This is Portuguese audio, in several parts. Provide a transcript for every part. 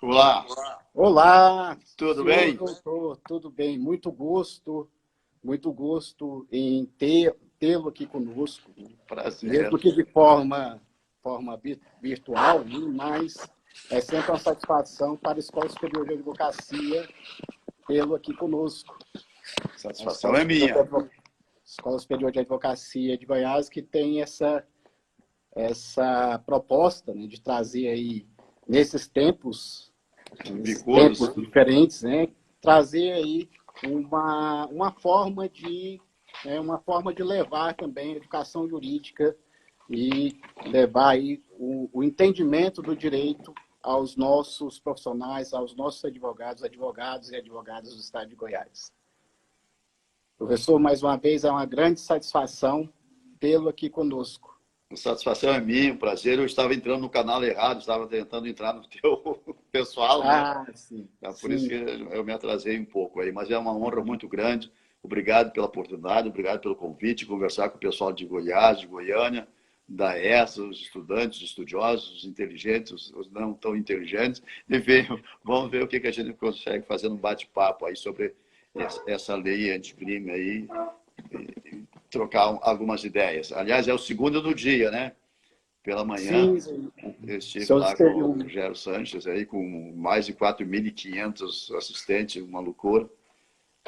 Olá, Olá, tudo senhor bem? doutor, tudo bem? Muito gosto em tê-lo aqui conosco, né? Prazer. Mesmo que de forma virtual, né? Mas é sempre uma satisfação para a Escola Superior de Advocacia tê-lo aqui conosco. A Satisfação é minha. Escola Superior de Advocacia de Goiás, que tem essa proposta, né, de trazer aí, nesses tempos Bicudos. diferentes, né, trazer aí uma forma de levar também a educação jurídica e levar aí o entendimento do direito aos nossos profissionais, aos nossos advogados e advogadas do Estado de Goiás. Professor, mais uma vez, é uma grande satisfação tê-lo aqui conosco. A satisfação é minha, um prazer. Eu estava entrando no canal errado, estava tentando entrar no teu pessoal, né? Sim. É por isso Sim. que eu me atrasei um pouco aí, mas é uma honra muito grande. Obrigado pela oportunidade, obrigado pelo convite, conversar com o pessoal de Goiás, de Goiânia, da ESA, os estudantes, os estudiosos, os inteligentes, os não tão inteligentes. Enfim, vamos ver o que a gente consegue fazer num bate-papo aí sobre essa lei anticrime aí, trocar algumas ideias. Aliás, é o segundo do dia, né? Pela manhã, Sim. eu estive Senhor lá com o exterior. Rogério Sanches, aí, com mais de 4.500 assistentes, uma loucura.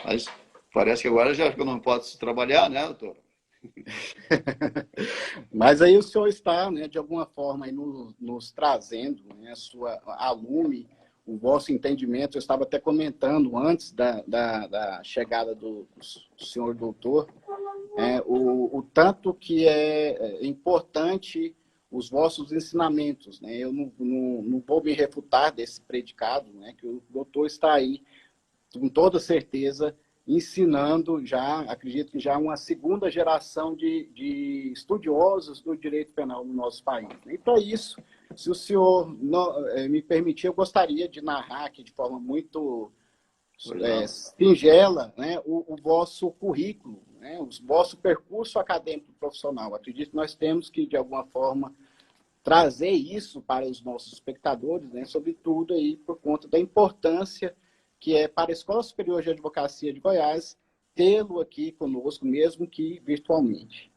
Mas parece que agora já não pode trabalhar, né, doutor? Mas aí o senhor está, né, de alguma forma, aí nos trazendo, né, a lume, o vosso entendimento. Eu estava até comentando antes da chegada do senhor doutor, o tanto que é importante os vossos ensinamentos, né? Eu não vou me refutar desse predicado, né, que o doutor está aí, com toda certeza, ensinando já, acredito que já uma segunda geração de estudiosos do direito penal no nosso país. E para isso, se o senhor me permitir, eu gostaria de narrar aqui de forma muito singela, né, o vosso currículo, né, o vosso percurso acadêmico profissional. Acredito que nós temos que, de alguma forma, trazer isso para os nossos espectadores, né, sobretudo aí por conta da importância que é para a Escola Superior de Advocacia de Goiás tê-lo aqui conosco, mesmo que virtualmente.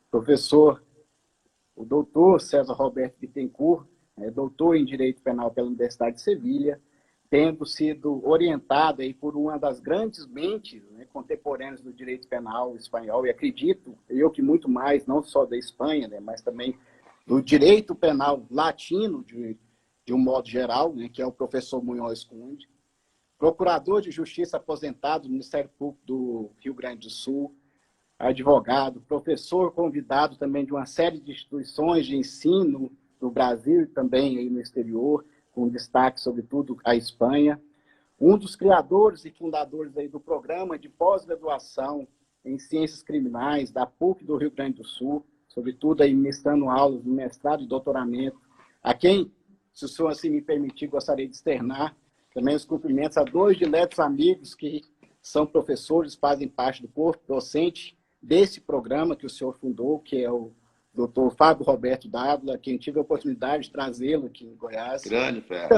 Professor, o doutor César Roberto Bittencourt, doutor em Direito Penal pela Universidade de Sevilha, tendo sido orientado aí por uma das grandes mentes, né, contemporâneas do direito penal espanhol, e acredito eu que muito mais, não só da Espanha, né, mas também do direito penal latino, de um modo geral, né, que é o professor Munhoz Conde, procurador de justiça aposentado do Ministério Público do Rio Grande do Sul, advogado, professor convidado também de uma série de instituições de ensino no Brasil e também aí no exterior, com destaque, sobretudo, à Espanha. Um dos criadores e fundadores aí do programa de pós-graduação em Ciências Criminais da PUC do Rio Grande do Sul, sobretudo aí ministrando aulas no mestrado e doutoramento, a quem, se o senhor assim me permitir, gostaria de externar também os cumprimentos a dois diletos amigos que são professores, fazem parte do corpo docente desse programa que o senhor fundou, que é o doutor Fábio Roberto Dávila, quem tive a oportunidade de trazê-lo aqui em Goiás. Grande, fera.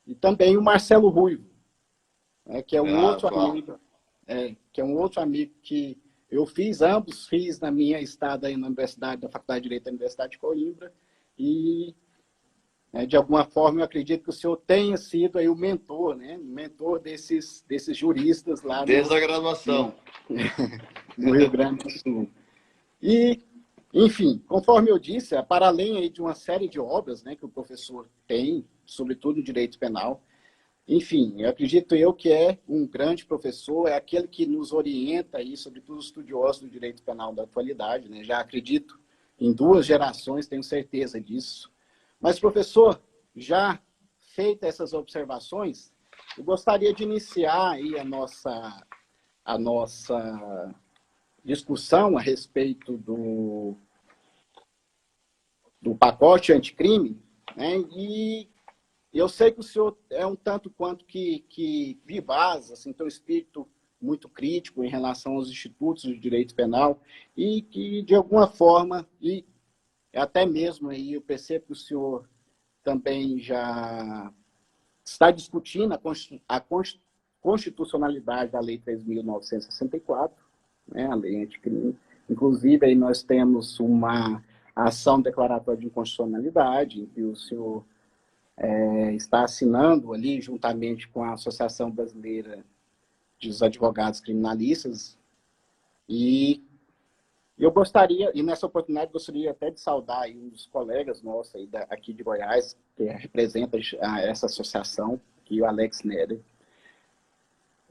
E também o Marcelo Ruivo, que é um outro Fala. amigo, que eu ambos fiz na minha estada aí na Universidade, da Faculdade de Direito da Universidade de Coimbra, e de alguma forma eu acredito que o senhor tenha sido aí o mentor, né? Mentor desses juristas lá Desde a graduação. no Rio Grande do Sul. E, enfim, conforme eu disse, para além aí de uma série de obras, né, que o professor tem, sobretudo no direito penal, enfim, eu acredito que é um grande professor, é aquele que nos orienta aí, sobretudo os estudiosos do direito penal da atualidade, né? Já acredito em 2 gerações, tenho certeza disso. Mas, professor, já feitas essas observações, eu gostaria de iniciar aí a nossa discussão a respeito do pacote anticrime, né? E eu sei que o senhor é um tanto quanto que vivaz, assim, tem um espírito muito crítico em relação aos institutos de direito penal e que, de alguma forma, até mesmo aí eu percebo que o senhor também já está discutindo a constitucionalidade da Lei 3.964, né, a lei anticrime. Inclusive, aí nós temos uma ação declaratória de inconstitucionalidade, em que o senhor está assinando ali, juntamente com a Associação Brasileira dos Advogados Criminalistas, e eu gostaria, e nessa oportunidade, gostaria até de saudar aí um dos colegas nossos aí aqui de Goiás, que representa essa associação, que é o Alex Neder.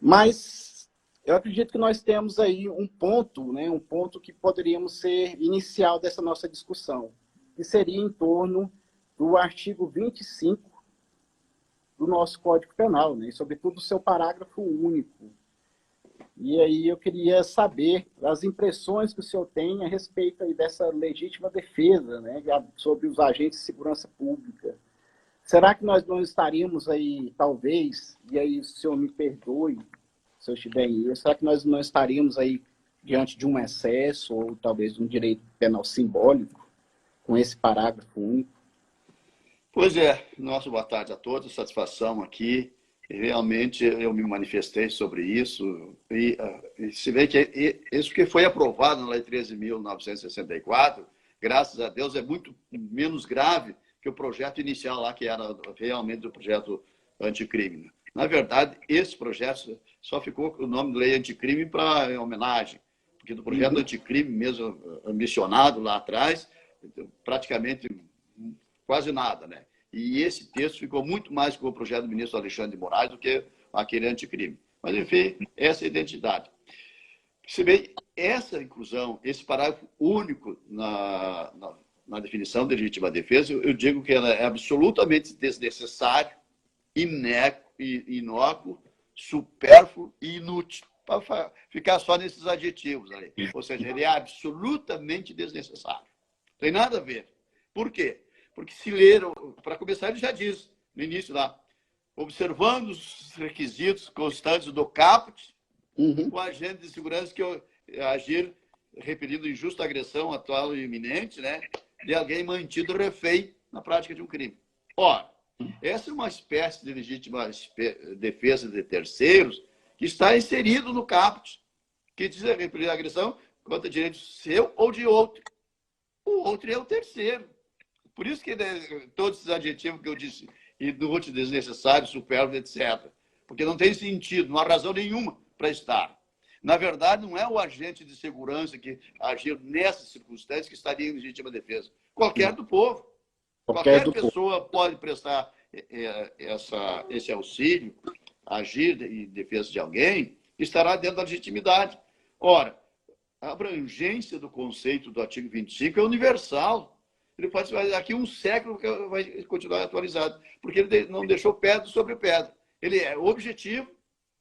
Mas eu acredito que nós temos aí um ponto, né, um ponto que poderíamos ser inicial dessa nossa discussão, que seria em torno do artigo 25 do nosso Código Penal, né, e sobretudo o seu parágrafo único. E aí eu queria saber as impressões que o senhor tem a respeito aí dessa legítima defesa, né, sobre os agentes de segurança pública. Será que nós não estaríamos aí, talvez, e aí o senhor me perdoe se eu estiver em erro, será que nós não estaríamos aí diante de um excesso ou talvez de um direito penal simbólico com esse parágrafo único? Pois é, nossa boa tarde a todos, satisfação aqui. Realmente eu me manifestei sobre isso e se vê que isso que foi aprovado na Lei 13.964, graças a Deus, é muito menos grave que o projeto inicial lá, que era realmente o projeto anticrime. Na verdade, esse projeto só ficou com o nome de Lei Anticrime para homenagem, porque do projeto anticrime mesmo ambicionado lá atrás, praticamente quase nada, né? E esse texto ficou muito mais com o projeto do ministro Alexandre de Moraes do que aquele anticrime. Mas, enfim, essa é a identidade. Se bem, essa inclusão, esse parágrafo único na definição de legítima defesa, eu digo que ela é absolutamente desnecessária, inócuo, supérfluo e inútil, para ficar só nesses adjetivos ali. Ou seja, ele é absolutamente desnecessário. Não tem nada a ver. Por quê? Porque se ler, para começar, ele já diz no início lá, observando os requisitos constantes do caput, o agente de segurança que agir repelindo injusta agressão atual e iminente, né, de alguém mantido refém na prática de um crime. Ora, essa é uma espécie de legítima defesa de terceiros que está inserido no caput, que diz repelir a agressão contra direito seu ou de outro. O outro é o terceiro. Por isso que todos esses adjetivos que eu disse, inútil, desnecessário, supérfluo, etc. Porque não tem sentido, não há razão nenhuma para estar. Na verdade, não é o agente de segurança que agiu nessas circunstâncias que estaria em legítima defesa. Qualquer do povo. Qualquer pessoa pode prestar esse auxílio, agir em defesa de alguém, estará dentro da legitimidade. Ora, a abrangência do conceito do artigo 25 é universal. Ele pode ser daqui um século que vai continuar atualizado, porque ele não deixou pedra sobre pedra. Ele é objetivo,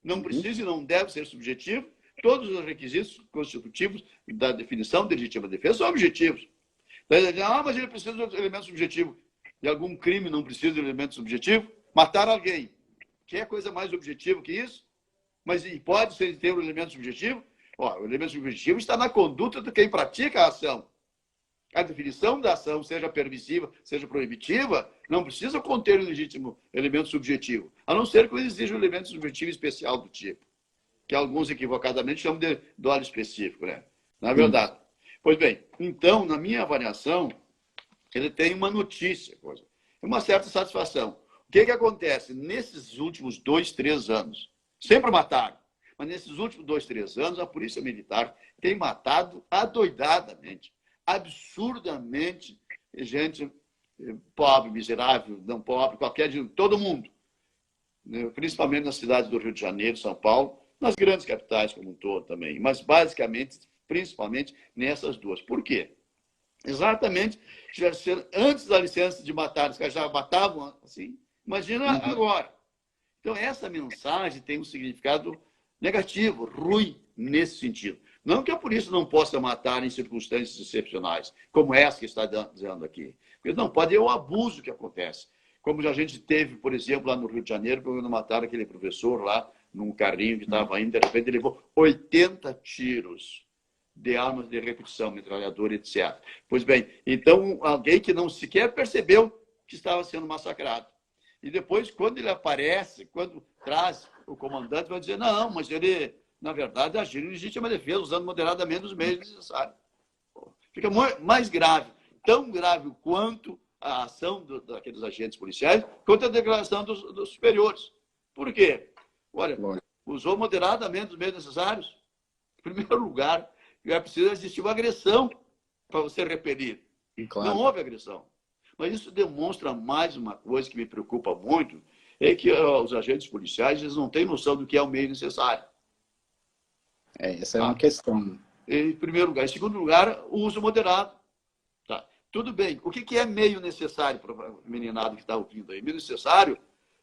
não precisa e não deve ser subjetivo. Todos os requisitos constitutivos da definição de legítima defesa são objetivos. Mas ele precisa de elemento subjetivo. E algum crime não precisa de elemento subjetivo? Matar alguém. Quer coisa mais objetiva que isso? Mas pode ter um elemento subjetivo? O elemento subjetivo está na conduta de quem pratica a ação. A definição da ação, seja permissiva, seja proibitiva, não precisa conter um legítimo elemento subjetivo, a não ser que exija um elemento subjetivo especial do tipo, que alguns equivocadamente chamam de dolo específico, né? Na verdade. Pois bem, então, na minha avaliação, ele tem uma notícia, uma certa satisfação. O que acontece? Nesses últimos 2, 3 anos, sempre mataram, mas nesses últimos 2, 3 anos, a Polícia Militar tem matado adoidadamente, absurdamente, gente pobre, miserável, não pobre, todo mundo. Principalmente nas cidades do Rio de Janeiro, São Paulo, nas grandes capitais como um todo também, mas basicamente, principalmente nessas duas. Por quê? Exatamente, antes da licença de matar, os caras já matavam assim, imagina agora. Então, essa mensagem tem um significado negativo, ruim nesse sentido. Não que a polícia não possa matar em circunstâncias excepcionais, como essa que está dizendo aqui. Porque não pode é o abuso que acontece. Como a gente teve, por exemplo, lá no Rio de Janeiro, quando mataram aquele professor lá, num carrinho que estava indo, de repente ele levou 80 tiros de armas de repetição, metralhadora, etc. Pois bem, então alguém que não sequer percebeu que estava sendo massacrado. E depois, quando ele aparece, quando traz o comandante, vai dizer, não, mas ele, na verdade, agiu em legítima defesa, usando moderadamente os meios necessários. Fica mais grave, tão grave quanto a ação daqueles agentes policiais, quanto a declaração dos superiores. Por quê? Olha, usou moderadamente os meios necessários. Em primeiro lugar, é preciso existir uma agressão para você repelir. Claro. Não houve agressão. Mas isso demonstra mais uma coisa que me preocupa muito, é que os agentes policiais eles não têm noção do que é o meio necessário. Essa é uma questão. Em primeiro lugar. Em segundo lugar, o uso moderado. Tá. Tudo bem. O que é meio necessário para o meninado que está ouvindo aí? Meio necessário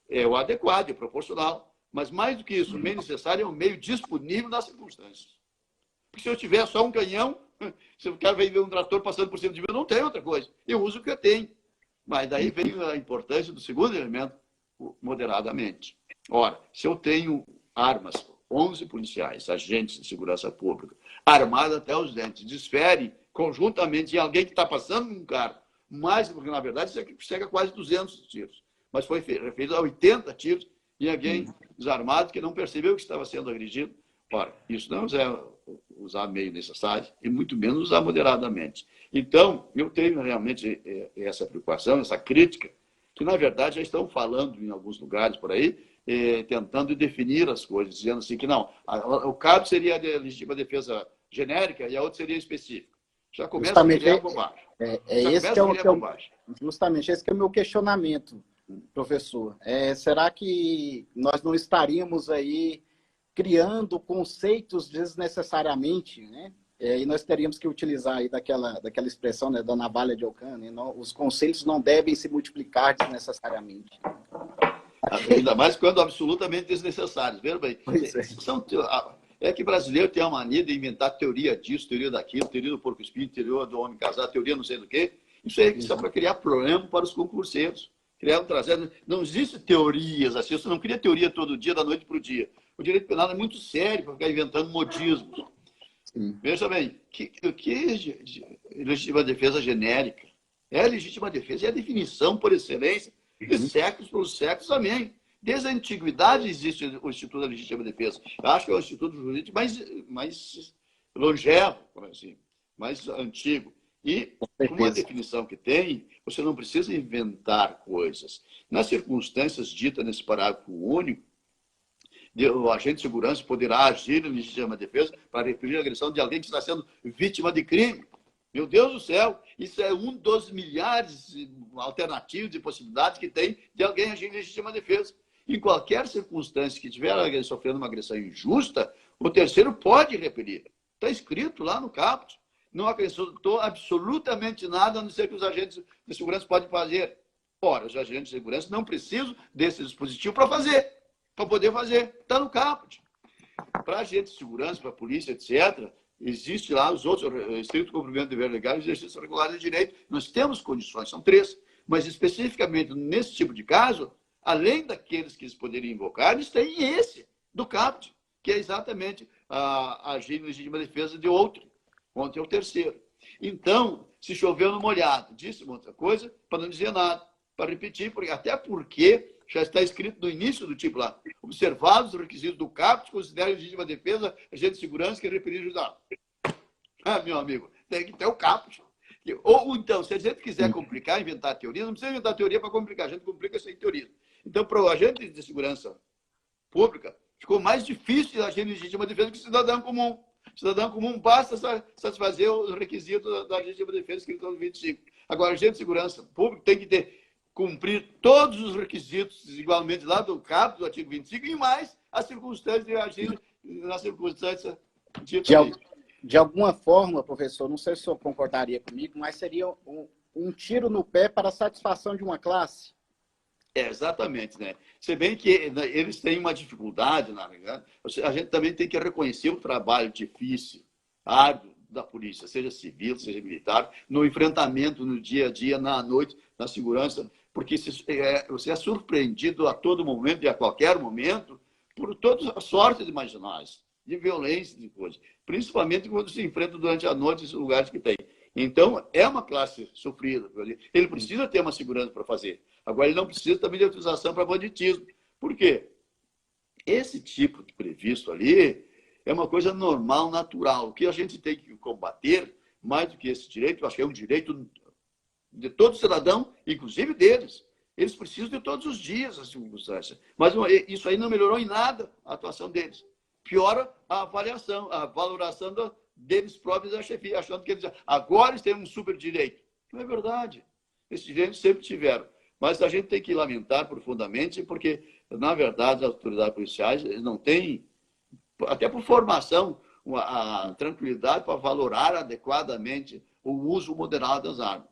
é o adequado, é proporcional. Mas mais do que isso, o meio necessário é um meio disponível nas circunstâncias. Porque se eu tiver só um canhão, se o cara vem ver um trator passando por cima de mim, eu não tenho outra coisa. Eu uso o que eu tenho. Mas daí vem a importância do segundo elemento, moderadamente. Ora, se eu tenho armas, 11 policiais, agentes de segurança pública, armados até os dentes, desferem conjuntamente em alguém que está passando num carro, mais, porque na verdade isso aqui chega a quase 200 tiros. Mas foi feito a 80 tiros em alguém desarmado que não percebeu que estava sendo agredido. Ora, isso não é usar meio necessário e muito menos usar moderadamente. Então, eu tenho realmente essa preocupação, essa crítica, que na verdade já estão falando em alguns lugares por aí, tentando definir as coisas, dizendo assim que não, o caso seria de legítima defesa genérica e a outra seria específica. Já começa justamente a criar bobagem. Justamente esse que é o meu questionamento, professor. Será que nós não estaríamos aí criando conceitos desnecessariamente, né? E nós teríamos que utilizar aí daquela expressão, né, da navalha de Ockham, né? Os conceitos não devem se multiplicar desnecessariamente. Ainda mais quando absolutamente desnecessários. Veja bem, é que brasileiro tem a mania de inventar teoria disso, teoria daquilo, teoria do porco-espinho, teoria do homem casado, teoria não sei do quê. Isso é só para criar problema para os concurseiros. Não existe teorias assim, você não cria teoria todo dia, da noite para o dia. O direito penal é muito sério para ficar inventando modismos. Veja bem, que é legítima defesa genérica? É legítima defesa, é a definição por excelência de séculos pelos séculos, amém. Desde a antiguidade existe o Instituto da Legítima Defesa. Eu acho que é o Instituto Jurídico mais longevo, assim, mais antigo. E, com uma definição que tem, você não precisa inventar coisas. Nas circunstâncias ditas nesse parágrafo único, o agente de segurança poderá agir em legítima defesa para repelir a agressão de alguém que está sendo vítima de crime. Meu Deus do céu, isso é um dos milhares de alternativas e possibilidades que tem de alguém agir em legítima defesa. Em qualquer circunstância que estiver alguém sofrendo uma agressão injusta, o terceiro pode repelir. Está escrito lá no caput. Não acrescentou absolutamente nada, a não ser que os agentes de segurança podem fazer. Ora, os agentes de segurança não precisam desse dispositivo para poder fazer. Está no caput. Para agentes de segurança, para a polícia, etc., existe lá os outros, estrito cumprimento do dever legal e exercício regular de direito. Nós temos condições, são 3. Mas, especificamente nesse tipo de caso, além daqueles que eles poderiam invocar, eles têm esse, do caput, que é exatamente agir em legítima defesa de outro, contra o terceiro. Então, se choveu no molhado, disse uma outra coisa, para não dizer nada, para repetir, até porque já está escrito no início do tipo lá, observados os requisitos do caput, considera legítima defesa agente de segurança que repelir judicial. Meu amigo, tem que ter o caput. Ou então, se a gente quiser complicar, inventar teoria, não precisa inventar teoria para complicar, a gente complica sem teoria. Então, para o agente de segurança pública, ficou mais difícil agir em legítima defesa que o cidadão comum. O cidadão comum basta satisfazer os requisitos da legítima defesa escrito no 25. Agora, o agente de segurança pública tem que cumprir todos os requisitos igualmente lá do caput, do artigo 25, e mais as circunstâncias de agir na circunstância de alguma forma, professor, não sei se o senhor concordaria comigo, mas seria um tiro no pé para a satisfação de uma classe? Exatamente, né? Se bem que eles têm uma dificuldade, na verdade, a gente também tem que reconhecer o trabalho difícil, árduo da polícia, seja civil, seja militar, no enfrentamento no dia a dia, na noite, na segurança, porque você é surpreendido a todo momento e a qualquer momento por todas as sortes imaginárias, de violência, de coisas, principalmente quando se enfrenta durante a noite em lugares que tem. Então, é uma classe sofrida. Ele precisa ter uma segurança para fazer. Agora, ele não precisa também de autorização para banditismo. Por quê? Esse tipo de previsto ali é uma coisa normal, natural. O que a gente tem que combater, mais do que esse direito, eu acho que é um direito de todo cidadão, inclusive deles. Eles precisam de todos os dias as circunstâncias. Mas isso aí não melhorou em nada a atuação deles. Piora a avaliação, a valoração deles próprios da chefia, achando que eles agora eles têm um super direito. Não é verdade. Esses direitos sempre tiveram. Mas a gente tem que lamentar profundamente, porque, na verdade, as autoridades policiais eles não têm, até por formação, a tranquilidade para valorar adequadamente o uso moderado das armas.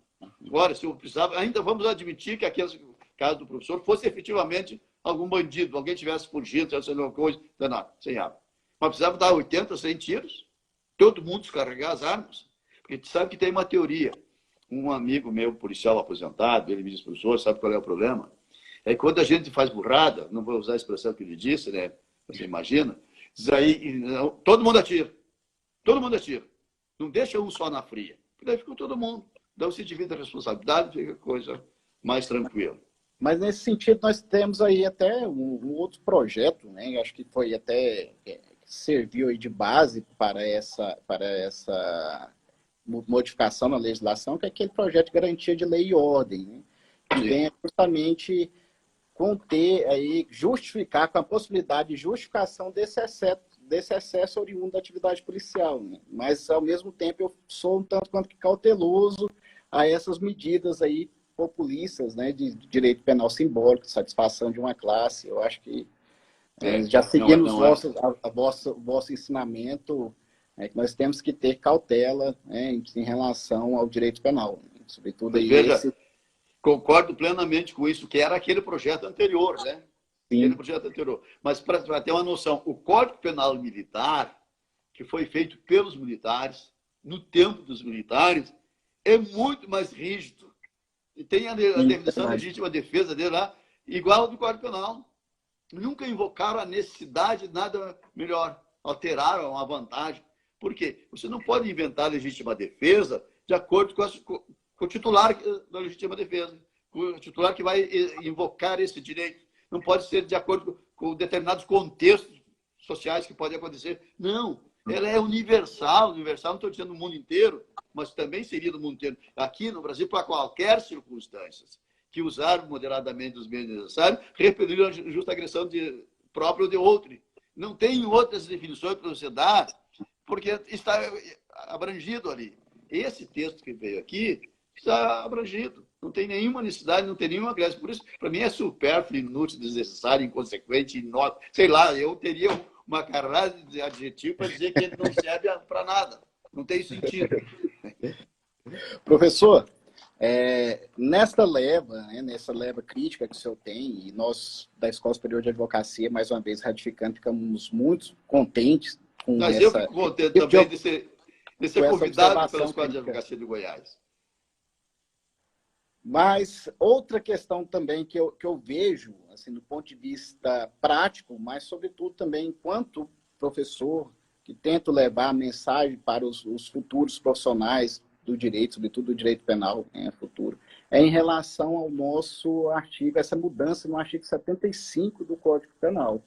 Agora, se eu precisava, ainda vamos admitir que aqueles casos do professor fosse efetivamente algum bandido, alguém tivesse fugido, tivesse alguma coisa, não, sem arma. Mas precisava dar 80, 100 tiros, todo mundo descarregar as armas, porque tu sabe que tem uma teoria. Um amigo meu, policial aposentado, ele me disse, professor, sabe qual é o problema? É que quando a gente faz burrada, não vou usar a expressão que ele disse, né? Você imagina, diz aí, todo mundo atira. Todo mundo atira. Não deixa um só na fria. Porque daí fica todo mundo. Então se divide a responsabilidade, fica a coisa mais tranquila. Mas nesse sentido nós temos aí até um outro projeto, né? Acho que foi até serviu aí de base para essa modificação na legislação, que é aquele projeto de garantia de lei e ordem, né? Que vem justamente conter aí, justificar com a possibilidade de justificação desse excesso oriundo da atividade policial, né? Mas ao mesmo tempo eu sou um tanto quanto que cauteloso a essas medidas aí populistas, né, de direito penal simbólico, de satisfação de uma classe. Eu acho que já seguimos o vosso ensinamento, que nós temos que ter cautela, né, em relação ao direito penal, né? Sobretudo aí veja, concordo plenamente com isso, que era aquele projeto anterior, né? Sim. Aquele projeto anterior. Mas para ter uma noção, o Código Penal Militar, que foi feito pelos militares, no tempo dos militares, é muito mais rígido. E tem a definição de legítima defesa dele lá, igual ao do Código Penal. Nunca invocaram a necessidade de nada melhor, alteraram a vantagem. Por quê? Você não pode inventar legítima defesa de acordo com o titular da legítima defesa, com o titular que vai invocar esse direito. Não pode ser de acordo com determinados contextos sociais que podem acontecer. Não, ela é universal, não estou dizendo no mundo inteiro, mas também seria no mundo inteiro. Aqui no Brasil, para qualquer circunstância, que usar moderadamente os meios necessários, repelir a justa agressão própria ou de outro. Não tem outras definições para você dar, porque está abrangido ali. Esse texto que veio aqui está abrangido. Não tem nenhuma necessidade, não tem nenhuma agressão. Por isso, para mim, é supérfluo, inútil, desnecessário, inconsequente, inócuo. Sei lá, eu teria uma carrada de adjetivo para dizer que ele não serve para nada. Não tem sentido. Professor, nessa leva crítica que o senhor tem, e nós da Escola Superior de Advocacia, mais uma vez ratificando, ficamos muito contentes com Mas essa... eu fico contente também de ser convidado pela Escola de Advocacia de Goiás. Mas outra questão também que eu vejo, assim, do ponto de vista prático, mas sobretudo também enquanto professor, que tento levar a mensagem para os futuros profissionais do direito, sobretudo do direito penal, futuro, é em relação ao nosso artigo, essa mudança no artigo 75 do Código Penal,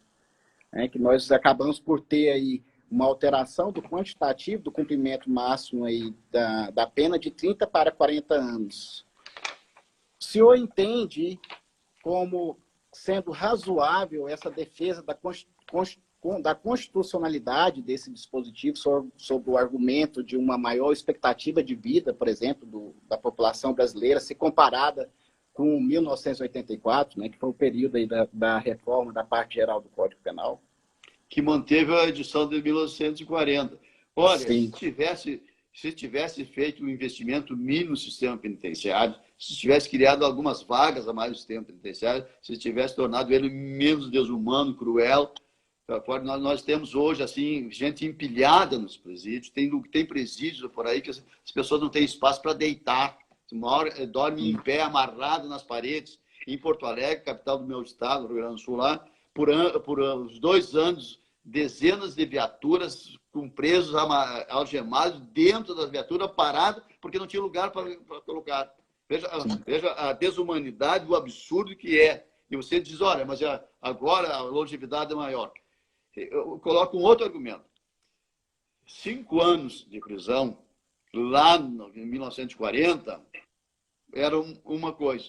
que nós acabamos por ter aí uma alteração do quantitativo do cumprimento máximo aí da pena de 30 para 40 anos. O senhor entende como sendo razoável essa defesa da constitucionalidade desse dispositivo sobre o argumento de uma maior expectativa de vida, por exemplo, da população brasileira, se comparada com 1984, que foi o período aí da reforma da parte geral do Código Penal? Que manteve a edição de 1940. Olha, se tivesse feito um investimento mínimo no sistema penitenciário, se tivesse criado algumas vagas a mais no sistema penitenciário, se tivesse tornado ele menos desumano, cruel, nós temos hoje assim gente empilhada nos presídios, tem presídios por aí que as pessoas não têm espaço para deitar, uma hora dorme em pé, amarrado nas paredes. Em Porto Alegre, capital do meu estado, Rio Grande do Sul, lá, por uns 2 anos, dezenas de viaturas com presos algemados dentro das viaturas, paradas, porque não tinha lugar para colocar. Veja a desumanidade, o absurdo que é. E você diz, olha, mas agora a longevidade é maior. Eu coloco um outro argumento. 5 anos de prisão, lá em 1940, era uma coisa.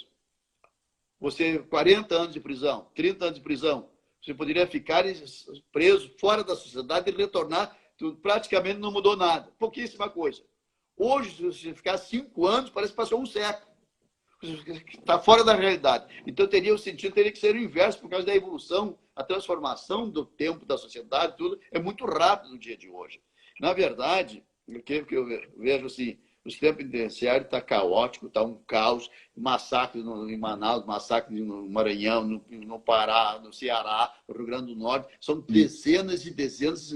Você, 40 anos de prisão, 30 anos de prisão, você poderia ficar preso fora da sociedade e retornar, praticamente não mudou nada. Pouquíssima coisa. Hoje, se você ficar 5 anos, parece que passou um século. Está fora da realidade. Então, teria que ser o inverso, por causa da evolução, a transformação do tempo, da sociedade, tudo é muito rápido no dia de hoje. Na verdade, o que eu vejo assim, o sistema penitenciário está caótico, está um caos, massacre em Manaus, massacre no Maranhão, no Pará, no Ceará, no Rio Grande do Norte, são dezenas e dezenas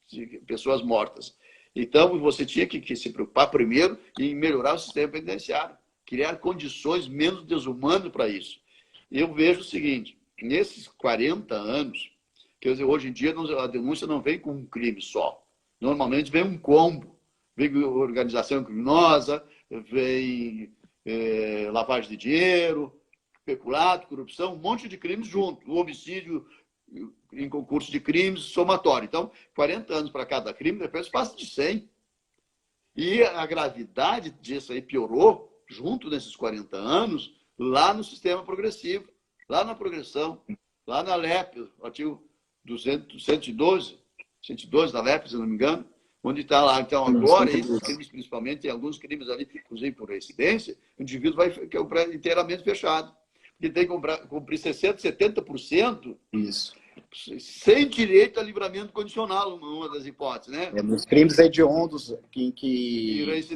de pessoas mortas. Então, você tinha que se preocupar primeiro em melhorar o sistema penitenciário, criar condições menos desumanas para isso. Eu vejo o seguinte, nesses 40 anos, quer dizer, hoje em dia a denúncia não vem com um crime só, normalmente vem um combo, vem organização criminosa, vem lavagem de dinheiro, peculato, corrupção, um monte de crimes junto, o homicídio em concurso de crimes, somatório. Então, 40 anos para cada crime, depois passa de 100. E a gravidade disso aí piorou, junto nesses 40 anos, lá no sistema progressivo, lá na progressão, lá na LEP, artigo 112 da LEP, se não me engano, onde está lá. Então, agora, esses crimes, principalmente, tem alguns crimes ali, inclusive por reincidência, o indivíduo vai ficar inteiramente fechado. Porque tem que cumprir 60%, 70%. Isso. Sem direito a livramento condicional, uma das hipóteses, né? Nos crimes hediondos que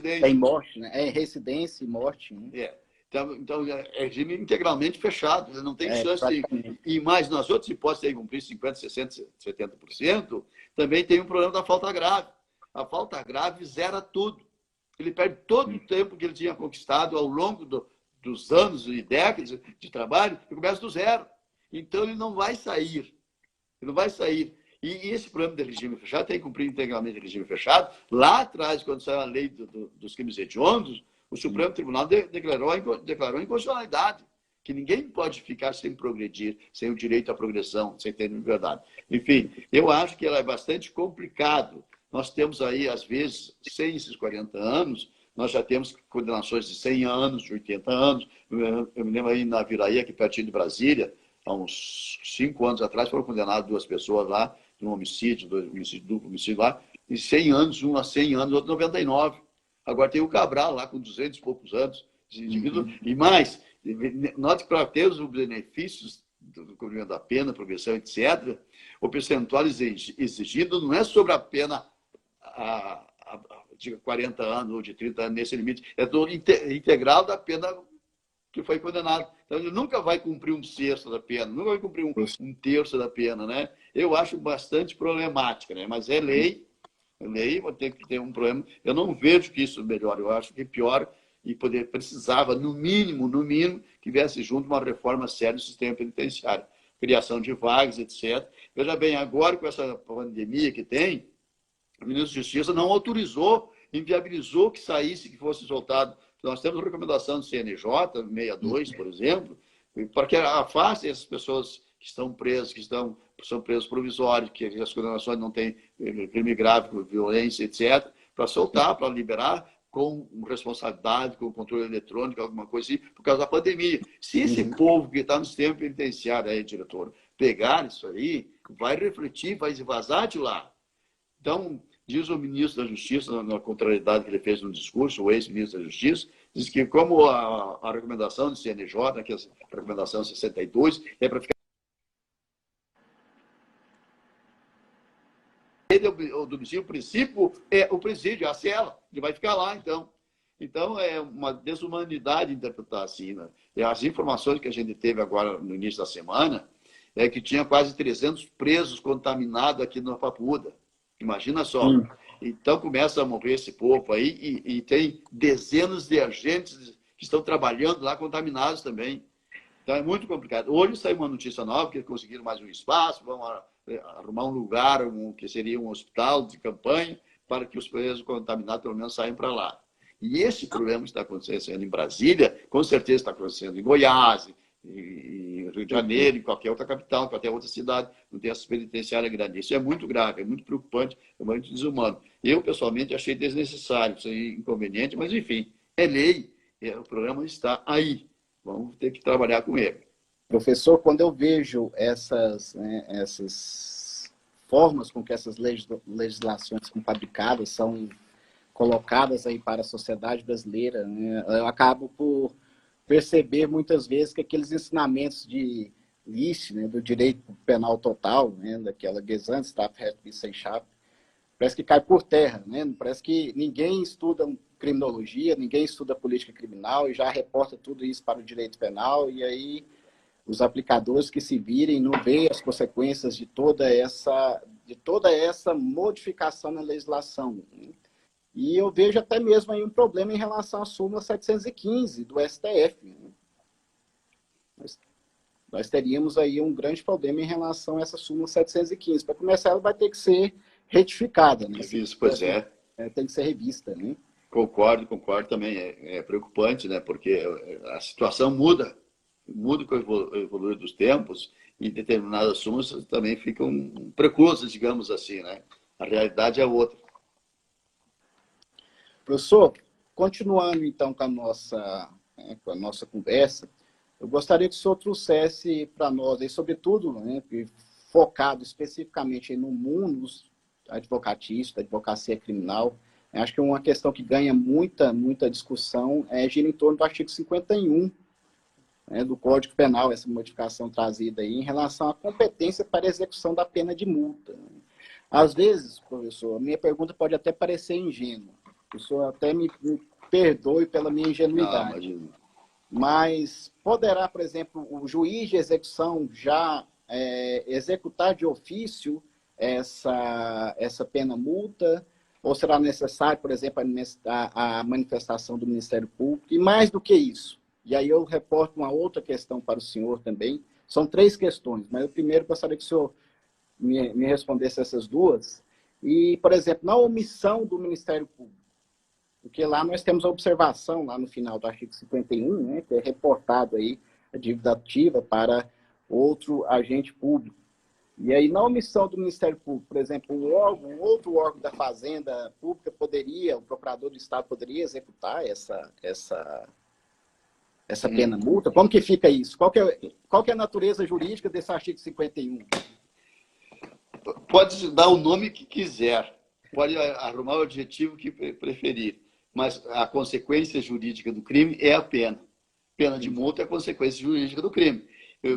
tem morte, né? Residência e morte. Né? Então, é regime integralmente fechado, não tem chance de... E mais, nas outras hipóteses, tem que cumprir 50%, 60%, 70%, também tem um problema da falta grave. A falta grave zera tudo. Ele perde todo o tempo que ele tinha conquistado ao longo dos anos e décadas de trabalho e começa do zero. Então, ele não vai sair. Ele não vai sair. E esse problema de regime fechado tem que cumprir integralmente o regime fechado. Lá atrás, quando saiu a lei dos crimes hediondos, o Supremo Tribunal declarou inconstitucionalidade, que ninguém pode ficar sem progredir, sem o direito à progressão, sem ter liberdade. Enfim, eu acho que ela é bastante complicado. Nós temos aí, às vezes, sem esses 40 anos, nós já temos condenações de 100 anos, de 80 anos. Eu me lembro aí na Viraí, aqui pertinho de Brasília, há uns 5 anos atrás, foram condenadas 2 pessoas lá, de um homicídio, duplo homicídio lá, e 100 anos, um a 100 anos, outro 99. Agora tem o Cabral lá, com 200 e poucos anos de indivíduo. E mais, note que para ter os benefícios do cumprimento da pena, progressão, etc., o percentual exigido não é sobre a pena de 40 anos ou de 30 anos, nesse limite, é do integral da pena que foi condenado. Então, ele nunca vai cumprir 1/6 da pena, nunca vai cumprir um terço da pena, né? Eu acho bastante problemática, né? Mas é lei, vai ter que ter um problema. Eu não vejo que isso melhore, eu acho que piora e precisava, no mínimo, que viesse junto uma reforma séria do sistema penitenciário. Criação de vagas, etc. Veja bem, agora com essa pandemia que tem, o ministro da Justiça não autorizou, inviabilizou que saísse, que fosse soltado. Nós temos recomendação do CNJ, 62, por exemplo, para que afaste essas pessoas que estão presas, são presos provisórios, que as condenações não têm crime grave, violência, etc., para soltar, para liberar com responsabilidade, com controle eletrônico, alguma coisa assim, por causa da pandemia. Se esse povo que está no sistema penitenciário aí, diretor, pegar isso aí, vai refletir, vai vazar de lá. Então, diz o ministro da Justiça, na contrariedade que ele fez no discurso, o ex-ministro da Justiça, diz que como a recomendação do CNJ, que é a recomendação 62, é para ficar... O domicílio, o princípio é o presídio, a cela, ele vai ficar lá, então. Então, é uma desumanidade interpretar assim, né? E as informações que a gente teve agora no início da semana é que tinha quase 300 presos contaminados aqui no Papuda. Imagina só. Então, começa a morrer esse povo aí e tem dezenas de agentes que estão trabalhando lá contaminados também. Então, é muito complicado. Hoje saiu uma notícia nova, que conseguiram mais um espaço, vão arrumar um lugar, que seria um hospital de campanha, para que os presos contaminados, pelo menos, saiam para lá. E esse problema que está acontecendo em Brasília, com certeza está acontecendo em Goiás, em Rio de Janeiro, em qualquer outra capital, em qualquer outra cidade, não tem essa penitenciária grande. Isso é muito grave, é muito preocupante, é muito desumano. Eu, pessoalmente, achei desnecessário, isso é inconveniente, mas, enfim, é lei, o programa está aí. Vamos ter que trabalhar com ele. Professor, quando eu vejo essas formas com que essas legislações são fabricadas, são colocadas aí para a sociedade brasileira, né, eu acabo por perceber muitas vezes que aqueles ensinamentos de List, né, do direito penal total, né, daquela Gesamtstrafrechtwissenschaft, parece que cai por terra, né? Parece que ninguém estuda criminologia, ninguém estuda política criminal e já reporta tudo isso para o direito penal, e aí os aplicadores que se virem não veem as consequências de toda essa modificação na legislação. E eu vejo até mesmo aí um problema em relação à súmula 715 do STF. Nós teríamos aí um grande problema em relação a essa súmula 715. Para começar, ela vai ter que ser retificada. Né? Isso, pois é. Tem que ser revista. Né? Concordo também. É preocupante, né? Porque a situação muda com o evoluir dos tempos, e determinadas súmulas também ficam preclusas, digamos assim, né? A realidade é outra. Professor, continuando então com a nossa conversa, eu gostaria que o senhor trouxesse para nós, aí, sobretudo, né, focado especificamente no mundo advocatício, da advocacia criminal, acho que uma questão que ganha muita discussão gira em torno do artigo 51, né, do Código Penal, essa modificação trazida aí, em relação à competência para a execução da pena de multa. Às vezes, professor, a minha pergunta pode até parecer ingênua. O senhor até me perdoe pela minha ingenuidade. Mas poderá, por exemplo, o juiz de execução já executar de ofício essa pena-multa? Ou será necessário, por exemplo, a manifestação do Ministério Público? E mais do que isso, e aí eu reporto uma outra questão para o senhor também. São 3 questões, mas eu primeiro gostaria que o senhor me respondesse essas duas. E, por exemplo, na omissão do Ministério Público, porque lá nós temos a observação, lá no final do artigo 51, né, que é reportado aí a dívida ativa para outro agente público. E aí, na omissão do Ministério Público, por exemplo, um outro órgão da Fazenda Pública o procurador do Estado poderia executar essa pena-multa? Como que fica isso? Qual que é a natureza jurídica desse artigo 51? Pode dar o nome que quiser, pode arrumar o adjetivo que preferir, mas a consequência jurídica do crime é a pena. Pena de multa é a consequência jurídica do crime.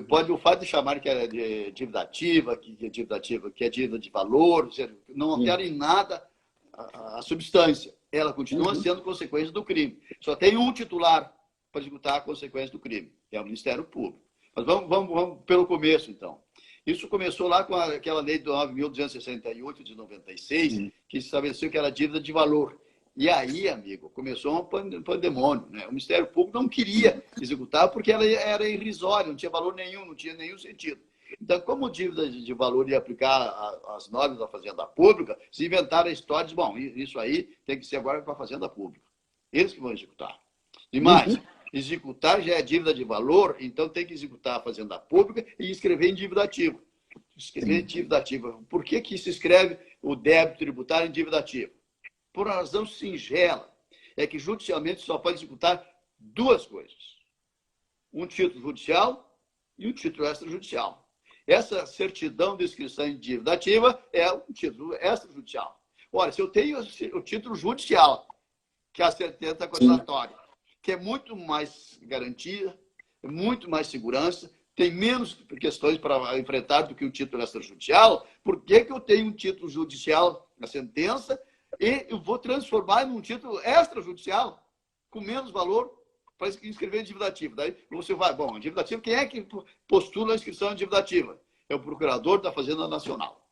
Pode o fato de chamar que é dívida ativa, que é dívida de valor, não altera em nada a substância. Ela continua sendo consequência do crime. Só tem um titular para executar a consequência do crime, que é o Ministério Público. Mas vamos pelo começo, então. Isso começou lá com aquela lei do 9.268 de 96, que estabeleceu que era dívida de valor. E aí, amigo, começou um pandemônio, né? O Ministério Público não queria executar porque ela era irrisória, não tinha valor nenhum, não tinha nenhum sentido. Então, como dívida de valor ia aplicar as normas da Fazenda Pública, se inventaram a história de, bom, isso aí tem que ser agora com a Fazenda Pública. Eles que vão executar. E mais, executar já é dívida de valor, então tem que executar a Fazenda Pública e escrever em dívida ativa. Escrever em dívida ativa. Por que se escreve o débito tributário em dívida ativa? Por uma razão singela, é que judicialmente só pode executar 2 coisas. Um título judicial e um título extrajudicial. Essa certidão de inscrição em dívida ativa é um título extrajudicial. Ora, se eu tenho o título judicial, que é a sentença condenatória, que é muito mais garantia, muito mais segurança, tem menos questões para enfrentar do que o título extrajudicial, por que eu tenho um título judicial na sentença e eu vou transformar num título extrajudicial com menos valor para inscrever em dívida ativa? Daí você vai, bom, dívida ativa, quem é que postula a inscrição em dívida ativa? É o procurador da Fazenda Nacional.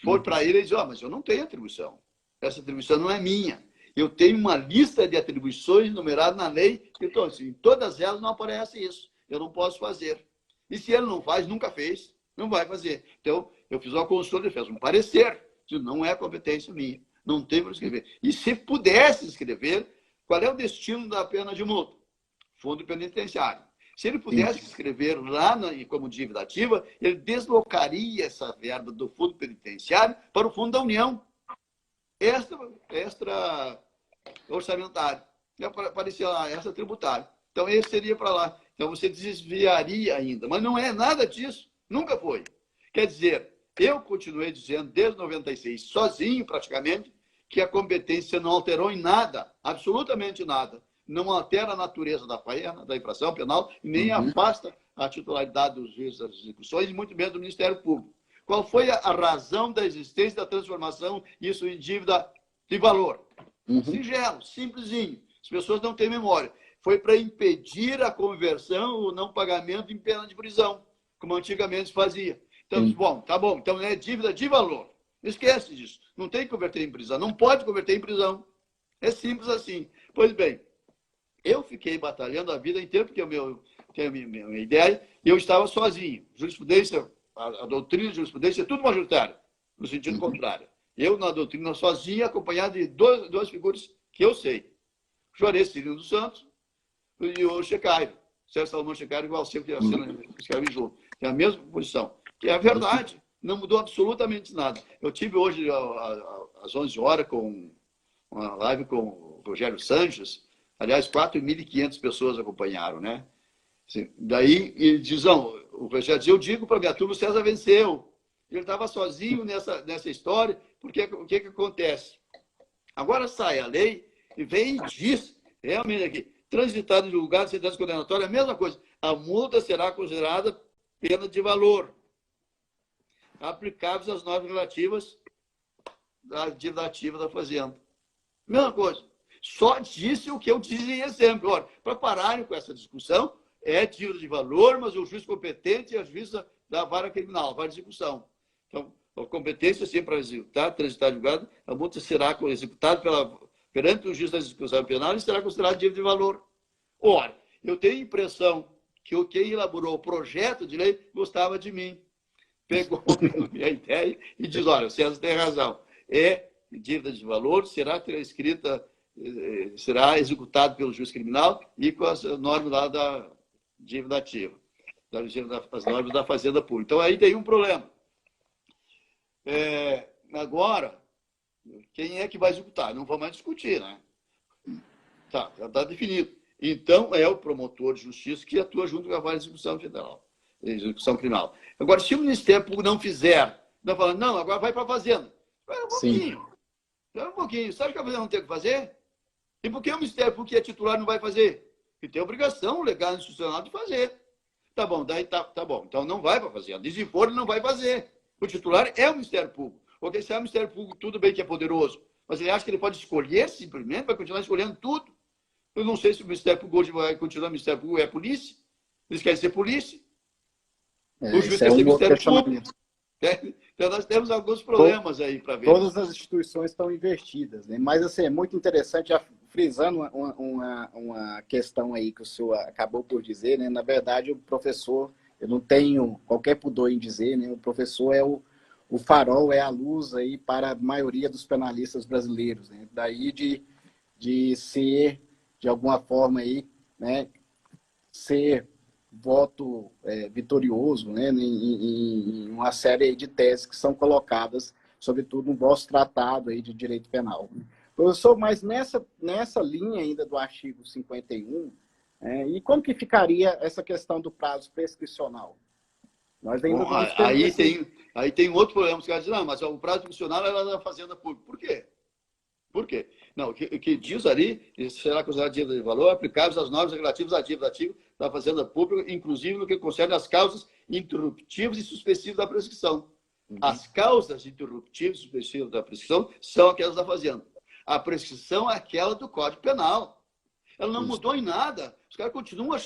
Foi para ele e diz, mas eu não tenho atribuição. Essa atribuição não é minha. Eu tenho uma lista de atribuições numerada na lei, então, assim, em todas elas não aparece isso. Eu não posso fazer. E se ele não faz, nunca fez, Não vai fazer. Então, eu fiz uma consulta, fez um parecer, que não é competência minha, não tem para escrever. E se pudesse escrever, qual é o destino da pena de multa? Fundo penitenciário. Se ele pudesse escrever lá como dívida ativa, ele deslocaria essa verba do fundo penitenciário para o fundo da União, extra orçamentário. Aparecia lá, extra tributário. Então, esse seria para lá. Então, você desviaria ainda. Mas não é nada disso. Nunca foi. Quer dizer, eu continuei dizendo, desde 96, sozinho praticamente, que a competência não alterou em nada, absolutamente nada. Não altera a natureza da pena, da infração penal, nem afasta a titularidade dos juízes das execuções, e muito menos do Ministério Público. Qual foi a razão da existência da transformação, isso em dívida de valor? Singelo, simplesinho. As pessoas não têm memória. Foi para impedir a conversão, o não pagamento em pena de prisão, como antigamente se fazia. Então, bom, tá bom, então é dívida de valor. Esquece disso. Não tem que converter em prisão. Não pode converter em prisão. É simples assim. Pois bem, eu fiquei batalhando a vida inteira, porque tenho a minha ideia, e eu estava sozinho. Jurisprudência, a doutrina de jurisprudência é tudo majoritário, no sentido contrário. Eu, na doutrina, sozinho, acompanhado de duas figuras que eu sei. Juarez Cirino dos Santos e o Checairo. Sérgio Salomão Checairo, igual sempre escreve junto. Tem a mesma posição. Que é a verdade. Não mudou absolutamente nada. Eu tive hoje, às 11 horas, uma live com o Rogério Sanches. Aliás, 4.500 pessoas acompanharam, né? Assim, daí, ele diz, não, o Rogério diz, eu digo para a minha turma, o César venceu. Ele estava sozinho nessa história, porque o que acontece? Agora sai a lei e vem e diz, realmente aqui, transitado em julgado, sentença condenatória, a mesma coisa. A multa será considerada pena de valor, aplicáveis às normas relativas à dívida ativa da Fazenda. Mesma coisa. Só disse o que eu dizia sempre. Olha, para pararem com essa discussão, é dívida de valor, mas o juiz competente e a juíza da vara criminal, vara de execução. Então, a competência sempre para executar, transitar em julgado, a multa será executada perante o juiz da execução penal e será considerada dívida de valor. Ora, eu tenho a impressão que quem elaborou o projeto de lei gostava de mim. Pegou a minha ideia e diz, olha, o César tem razão. É dívida de valor, será escrita, será executado pelo juiz criminal e com as normas lá da dívida ativa, as normas da Fazenda Pública. Então, aí tem um problema. Agora, quem é que vai executar? Não vamos mais discutir, né? Tá, já está definido. Então, é o promotor de justiça que atua junto com a vara de execução federal, execução criminal. Agora, se o Ministério Público não fizer, não falando, não, agora vai para a Fazenda. Espera um pouquinho. Espera um pouquinho. Sabe que a Fazenda não tem o que fazer? E por que o Ministério Público, que é titular, não vai fazer? Porque tem obrigação legal e institucional de fazer. Tá bom, daí tá bom. Então não vai para a Fazenda. Desenfor não vai fazer. O titular é o Ministério Público. Porque se é o Ministério Público, tudo bem que é poderoso, mas ele acha que ele pode escolher simplesmente, vai continuar escolhendo tudo. Eu não sei se o Ministério Público hoje vai continuar, o Ministério Público é polícia. Eles querem ser polícia. O juiz quer ser Ministério Público. Então, nós temos alguns problemas aí para ver. Todas as instituições estão invertidas, né? Mas, assim, é muito interessante, já frisando uma questão aí que o senhor acabou por dizer, né? Na verdade, o professor, eu não tenho qualquer pudor em dizer, né? O professor é o farol, é a luz aí para a maioria dos penalistas brasileiros, né? Daí de ser, de alguma forma, aí, né? Ser voto vitorioso, né, em uma série de teses que são colocadas, sobretudo no vosso tratado aí de direito penal. Professor, mas nessa linha ainda do artigo 51, e como que ficaria essa questão do prazo prescricional? Nós ainda bom, aí tem outro problema. Os caras dizem, não, mas o prazo prescricional é da Fazenda Pública. Por quê? Por quê? Não, o que diz ali, será considerado dívida de valor, aplicáveis às normas relativas à dívida ativa da Fazenda Pública, inclusive no que concerne às causas interruptivas e suspensivas da prescrição. As causas interruptivas e suspensivas da prescrição são aquelas da Fazenda. A prescrição é aquela do Código Penal. Ela não mudou em nada. Os caras continuam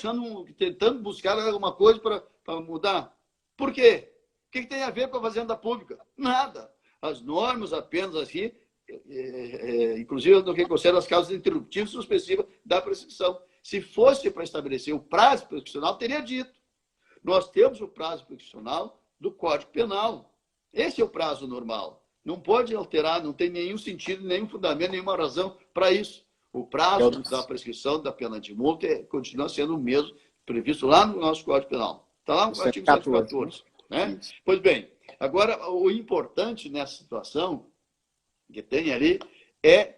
tentando buscar alguma coisa para mudar. Por quê? O que tem a ver com a Fazenda Pública? Nada. As normas apenas assim, inclusive no que concerne as causas interruptivas e suspensivas da prescrição. Se fosse para estabelecer o prazo prescricional, teria dito. Nós temos o prazo prescricional do Código Penal. Esse é o prazo normal. Não pode alterar, não tem nenhum sentido, nenhum fundamento, nenhuma razão para isso. O prazo da prescrição da pena de multa continua sendo o mesmo previsto lá no nosso Código Penal. Está lá no artigo 114. Né? Pois bem, agora o importante nessa situação que tem ali é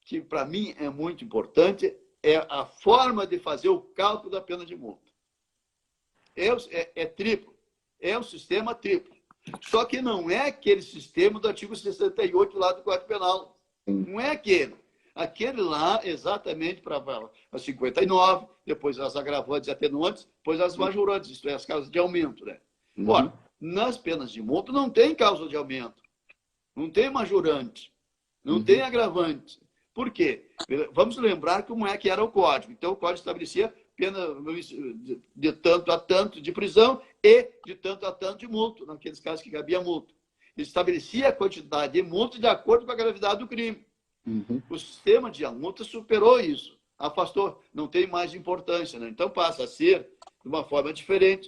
que, para mim, é muito importante, é a forma de fazer o cálculo da pena de multa. É triplo. É um sistema triplo. Só que não é aquele sistema do artigo 68 lá do Código Penal. Não é aquele. Aquele lá, exatamente para as 59, depois as agravantes e atenuantes, depois as majorantes, isto é, as causas de aumento. Né? Ora, nas penas de multa não tem causa de aumento, não tem majorante, não tem agravante. Por quê? Vamos lembrar como é que era o Código. Então, o Código estabelecia pena de tanto a tanto de prisão e de tanto a tanto de multa, naqueles casos que cabia multa. Ele estabelecia a quantidade de multa de acordo com a gravidade do crime. O sistema de multa superou isso, afastou, não tem mais importância. Né? Então, passa a ser, de uma forma diferente,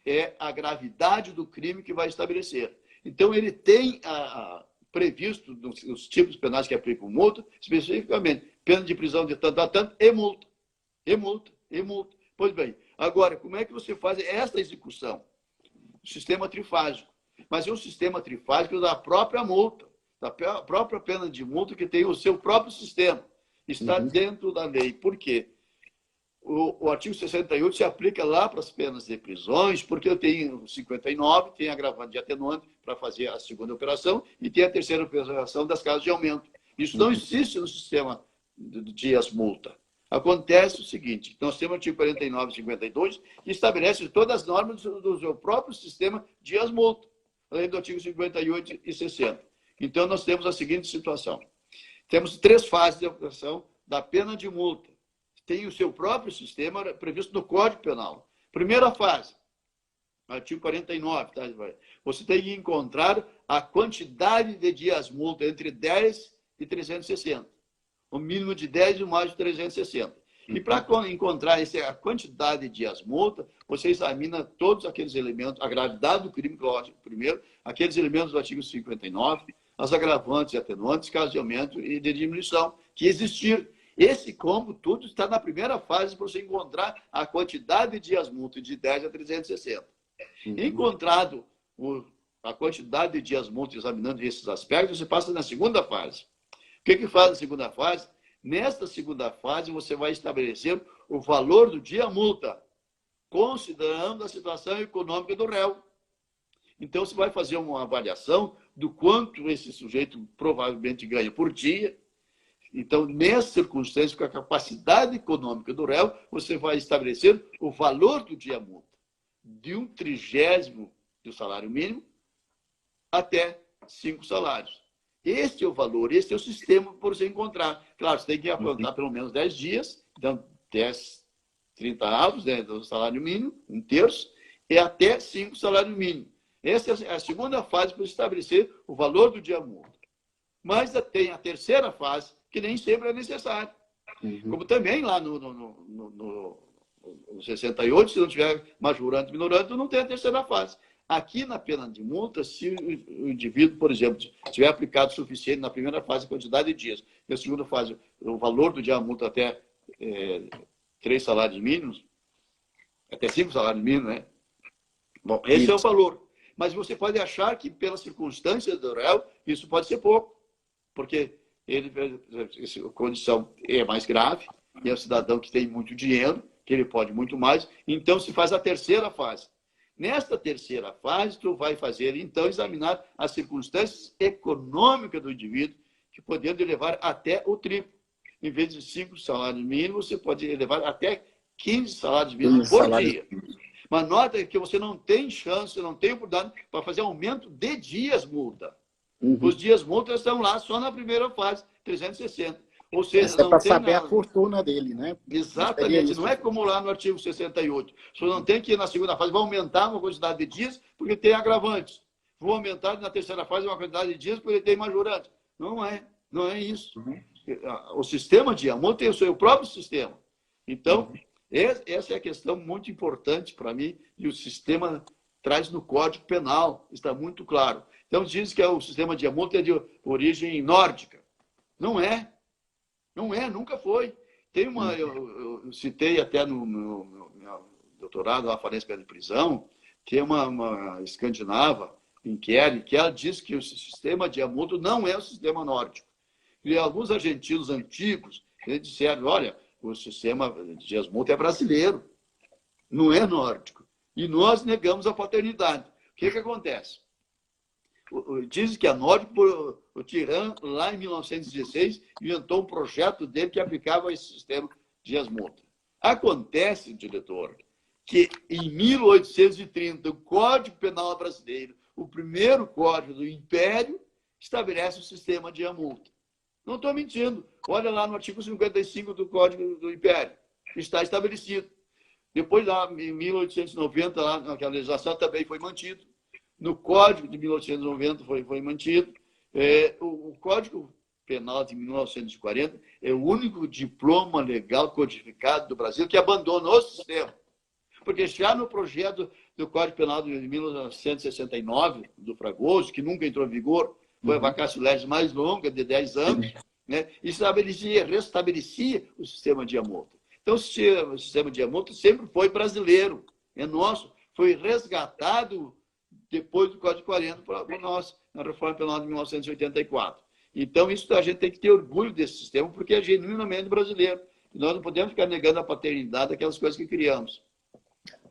é a gravidade do crime que vai estabelecer. Então, ele tem previsto nos tipos penais que aplicam multa, especificamente, pena de prisão de tanto a tanto e multa. E multa, e multa. Pois bem, agora, como é que você faz esta execução? O sistema trifásico. Mas é um sistema trifásico da própria multa, da própria pena de multa, que tem o seu próprio sistema. Está dentro da lei. Por quê? O artigo 68 se aplica lá para as penas de prisões, porque eu tenho 59, tem agravante de atenuante para fazer a segunda operação e tem a terceira operação das causas de aumento. Isso não existe no sistema de as-multa. Acontece o seguinte, nós temos o artigo 49 e 52, que estabelece todas as normas do seu próprio sistema de as-multa, além do artigo 58 e 60. Então, nós temos a seguinte situação. Temos 3 fases de aplicação da pena de multa. Tem o seu próprio sistema previsto no Código Penal. Primeira fase, artigo 49. Tá? Você tem que encontrar a quantidade de dias multa entre 10 e 360. O mínimo de 10 e o mais de 360. E para encontrar a quantidade de dias multa, você examina todos aqueles elementos, a gravidade do crime, lógico, primeiro, aqueles elementos do artigo 59, as agravantes e atenuantes, casos de aumento e de diminuição, que existir. Esse combo, tudo está na primeira fase para você encontrar a quantidade de dias multa de 10 a 360. Encontrado a quantidade de dias multa examinando esses aspectos, você passa na segunda fase. O que faz na segunda fase? Nesta segunda fase, você vai estabelecer o valor do dia multa, considerando a situação econômica do réu. Então, você vai fazer uma avaliação do quanto esse sujeito provavelmente ganha por dia. Então, nessa circunstância, com a capacidade econômica do réu, você vai estabelecer o valor do dia multa, de 1/30 do salário mínimo até 5 salários. Este é o valor, este é o sistema para você encontrar. Claro, você tem que apontar pelo menos 10 dias, então 10, 30 avos, né, do salário mínimo, 1/3, e até 5 salários mínimos. Essa é a segunda fase para estabelecer o valor do dia multa. Mas tem a terceira fase, que nem sempre é necessário. Como também lá no 68, se não tiver majorante e minorante, não tem a terceira fase. Aqui na pena de multa, se o indivíduo, por exemplo, tiver aplicado o suficiente na primeira fase a quantidade de dias, na segunda fase o valor do dia multa até 3 salários mínimos, até 5 salários mínimos, né? Bom, esse é o valor. Mas você pode achar que, pelas circunstâncias do réu, isso pode ser pouco, porque a condição é mais grave, e é um cidadão que tem muito dinheiro, que ele pode muito mais, então se faz a terceira fase. Nesta terceira fase, tu vai fazer, então, examinar as circunstâncias econômicas do indivíduo, que podendo elevar até o triplo. Em vez de 5 salários mínimos, você pode elevar até 15 salários mínimos por dia. Mas nota que você não tem chance, não tem oportunidade para fazer aumento de dias multa. Os dias multa estão lá só na primeira fase, 360. Ou seja, não para saber a fortuna dele, né? Exatamente. Não é como lá no artigo 68. Você não tem que ir na segunda fase, vai aumentar uma quantidade de dias porque tem agravantes. Vou aumentar na terceira fase uma quantidade de dias porque tem majorante. Não é isso. O sistema de multa tem o seu próprio sistema. Então, essa é a questão muito importante para mim, e o sistema traz no Código Penal, está muito claro. Então, diz que o sistema de multa é de origem nórdica. Não é. Não é, nunca foi. Tem uma, eu citei até no meu doutorado, a falência pela prisão, que é uma escandinava, em Kelly, que ela diz que o sistema de multa não é o sistema nórdico. E alguns argentinos antigos, eles disseram, olha, o sistema de multa é brasileiro, não é nórdico. E nós negamos a paternidade. O que acontece? Dizem que a nórdico, o Tirán, lá em 1916, inventou um projeto dele que aplicava esse sistema de multa. Acontece, diretor, que em 1830, o Código Penal brasileiro, o primeiro código do Império, estabelece o sistema de multa. Não estou mentindo. Olha lá no artigo 55 do Código do Império. Está estabelecido. Depois, lá em 1890, lá naquela legislação, também foi mantido. No Código de 1890 foi mantido. O Código Penal de 1940 é o único diploma legal codificado do Brasil que abandonou o sistema. Porque já no projeto do Código Penal de 1969, do Fragoso, que nunca entrou em vigor, foi a vacácio legis mais longa, de 10 anos, né? Restabelecia o sistema de multa. Então, o sistema de multa sempre foi brasileiro, é nosso. Foi resgatado depois do Código 40 para nós, na Reforma Penal de 1984. Então, isso a gente tem que ter orgulho desse sistema, porque é genuinamente brasileiro. Nós não podemos ficar negando a paternidade daquelas coisas que criamos.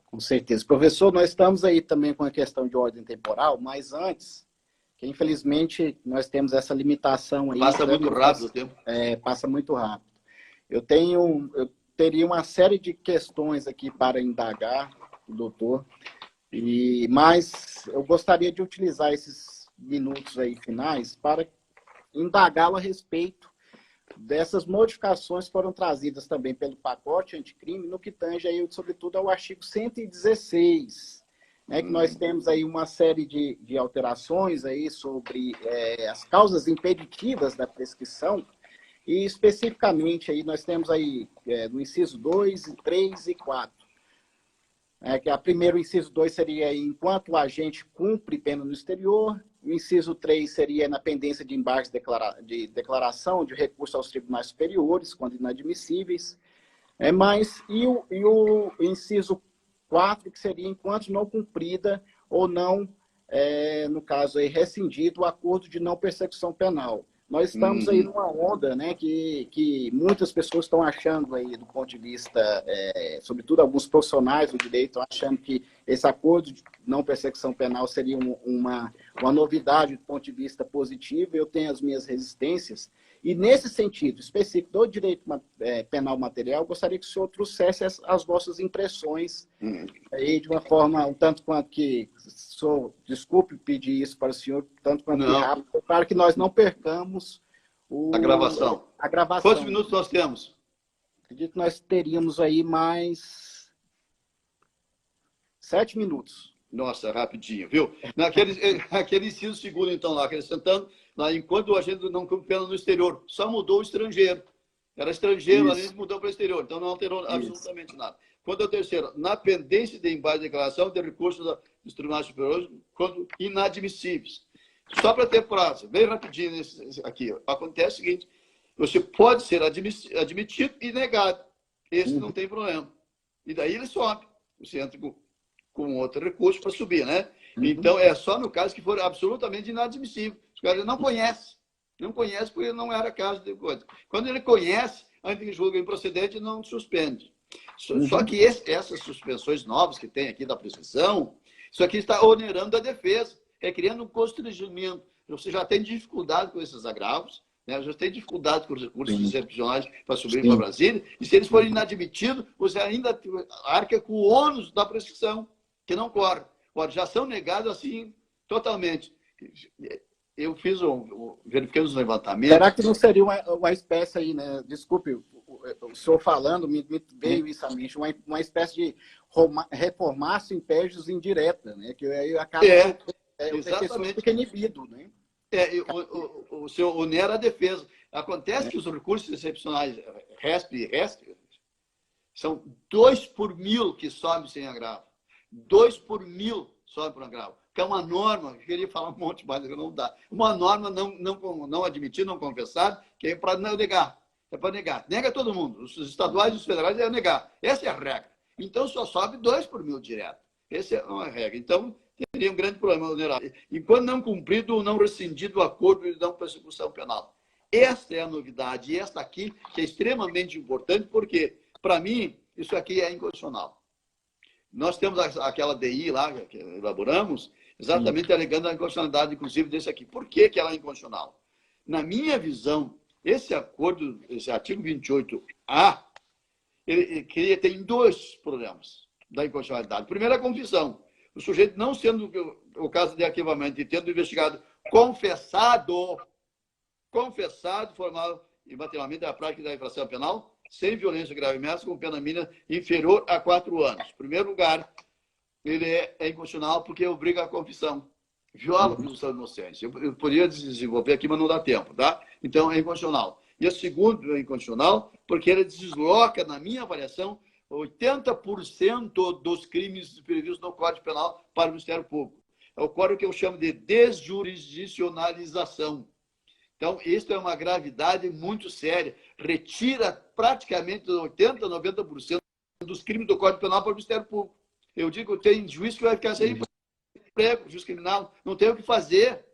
Com certeza. Professor, nós estamos aí também com a questão de ordem temporal, mas antes, que infelizmente nós temos essa limitação aí. Passa muito rápido o tempo. Passa muito rápido. Eu teria uma série de questões aqui para indagar, doutor, mas eu gostaria de utilizar esses minutos aí finais para indagá-lo a respeito dessas modificações que foram trazidas também pelo pacote anticrime, no que tange aí, sobretudo, ao artigo 116, né, que nós temos aí uma série de alterações aí sobre as causas impeditivas da prescrição, e especificamente aí nós temos aí no inciso 2, 3 e 4. Que a primeiro, o inciso 2 seria aí, enquanto o agente cumpre pena no exterior. O inciso 3 seria na pendência de embargos de declaração de recurso aos tribunais superiores, quando inadmissíveis. E o inciso 4, que seria enquanto não cumprida ou não, no caso aí, rescindido o acordo de não persecução penal. Nós estamos aí numa onda, né, que muitas pessoas estão achando aí, do ponto de vista, sobretudo alguns profissionais do direito, estão achando que esse acordo de não persecução penal seria uma novidade do ponto de vista positivo. Eu tenho as minhas resistências. E nesse sentido específico do direito penal material, gostaria que o senhor trouxesse as vossas impressões aí de uma forma um tanto quanto que, desculpe pedir isso para o senhor, tanto quanto que rápido, para que nós não percamos a gravação. Quantos minutos nós temos? Acredito que nós teríamos aí mais 7 minutos. Nossa, rapidinho, viu? Aquele inciso segundo, então, lá, acrescentando, lá, enquanto o agente não cumpre pena no exterior, só mudou o estrangeiro. Era estrangeiro, a gente mudou para o exterior, então não alterou absolutamente nada. Quanto ao terceiro, na pendência de embate de declaração de recursos dos tribunais superiores, quando inadmissíveis. Só para ter prazo, bem rapidinho aqui. Acontece o seguinte, você pode ser admitido e negado. Esse não tem problema. E daí ele sobe. Você entra com outro recurso para subir, né? Então, é só no caso que for absolutamente inadmissível. Os caras não conhecem. Não conhece porque não era caso de coisa. Quando ele conhece, ainda que julga improcedente, não suspende. Só que essas suspensões novas que tem aqui da prescrição, isso aqui está onerando a defesa, criando um constrangimento. Você já tem dificuldade com esses agravos, né? Já tem dificuldade com os recursos excepcionais para subir para Brasília, e se eles forem inadmitidos, você ainda arca com o ônus da prescrição, que não corre. Ora, já são negados assim totalmente. Eu verifiquei os levantamentos. Será que não seria uma espécie aí, né? Desculpe, o senhor falando, me veio isso à mente, uma espécie de reformácio impérios indireta, né? Que aí acaba o defensor fica inibido, né? O senhor onera a defesa. Acontece que os recursos excepcionais RESP e RESP são 2 por 1000 que sobem sem agravo. 2 por 1000 sobe para um grau. Que é uma norma, eu queria falar um monte, mas não dá. Uma norma não admitir, não confessar, que é para não negar. É para negar. Nega todo mundo. Os estaduais e os federais é negar. Essa é a regra. Então, só sobe 2 por mil direto. Essa é uma regra. Então, teria um grande problema oneroso. E quando não cumprido ou não rescindido o acordo de não persecução penal. Esta é a novidade. E esta aqui, que é extremamente importante, porque, para mim, isso aqui é inconstitucional. Nós temos aquela DI lá, que elaboramos, exatamente alegando a inconstitucionalidade, inclusive, desse aqui. Por que ela é inconstitucional? Na minha visão, esse acordo, esse artigo 28A, ele tem 2 problemas da inconstitucionalidade. Primeiro, a confissão. O sujeito não sendo o caso de arquivamento e tendo investigado confessado, formal e materialmente da prática da infração penal, sem violência grave ameaça, com pena mínima inferior a 4 anos. Em primeiro lugar, ele é inconstitucional porque obriga a confissão. Viola a presunção de inocência. Eu poderia desenvolver aqui, mas não dá tempo, tá? Então, é inconstitucional. E o segundo é inconstitucional porque ele desloca, na minha avaliação, 80% dos crimes previstos no Código Penal para o Ministério Público. Ocorre o que eu chamo de desjurisdicionalização. Então, isso é uma gravidade muito séria. Retira praticamente 80%, 90% dos crimes do Código Penal para o Ministério Público. Eu digo, tem juiz que vai ficar sem emprego, juiz criminal, não tem o que fazer.